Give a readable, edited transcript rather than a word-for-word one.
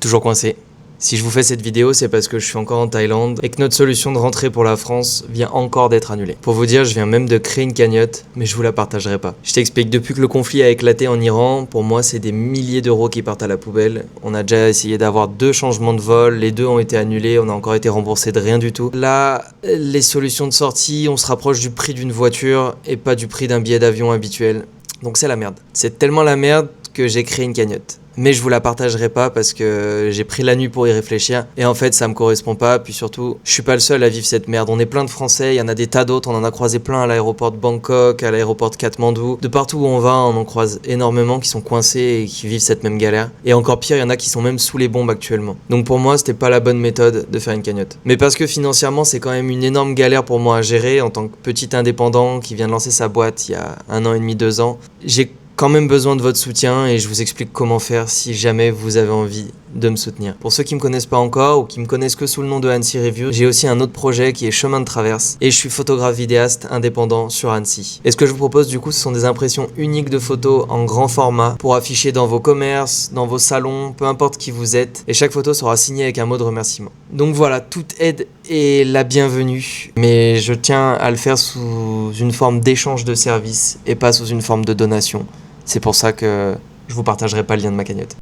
toujours coincé. Si je vous fais cette vidéo, c'est parce que je suis encore en Thaïlande et que notre solution de rentrée pour la France vient encore d'être annulée. Pour vous dire, je viens même de créer une cagnotte, mais je vous la partagerai pas. Je t'explique, depuis que le conflit a éclaté en Iran, pour moi, c'est des milliers d'euros qui partent à la poubelle. On a déjà essayé d'avoir 2 changements de vol, les 2 ont été annulés, on a encore été remboursé de rien du tout. Là, les solutions de sortie, on se rapproche du prix d'une voiture et pas du prix d'un billet d'avion habituel. Donc c'est la merde. C'est tellement la merde que j'ai créé une cagnotte. Mais je vous la partagerai pas parce que j'ai pris la nuit pour y réfléchir et en fait ça me correspond pas, puis surtout je suis pas le seul à vivre cette merde. On est plein de Français, il y en a des tas d'autres, on en a croisé plein à l'aéroport de Bangkok, à l'aéroport de Katmandou, de partout où on va on en croise énormément qui sont coincés et qui vivent cette même galère. Et encore pire, il y en a qui sont même sous les bombes actuellement. Donc pour moi c'était pas la bonne méthode de faire une cagnotte. Mais parce que financièrement c'est quand même une énorme galère pour moi à gérer en tant que petit indépendant qui vient de lancer sa boîte il y a 1 an et demi, 2 ans. J'ai quand même besoin de votre soutien et je vous explique comment faire si jamais vous avez envie de me soutenir. Pour ceux qui me connaissent pas encore ou qui me connaissent que sous le nom de Annecy Review, j'ai aussi un autre projet qui est Chemin de Traverse et je suis photographe vidéaste indépendant sur Annecy. Et ce que je vous propose du coup, ce sont des impressions uniques de photos en grand format pour afficher dans vos commerces, dans vos salons, peu importe qui vous êtes, et chaque photo sera signée avec un mot de remerciement. Donc voilà, toute aide est la bienvenue, mais je tiens à le faire sous une forme d'échange de services et pas sous une forme de donation. C'est pour ça que je vous partagerai pas le lien de ma cagnotte.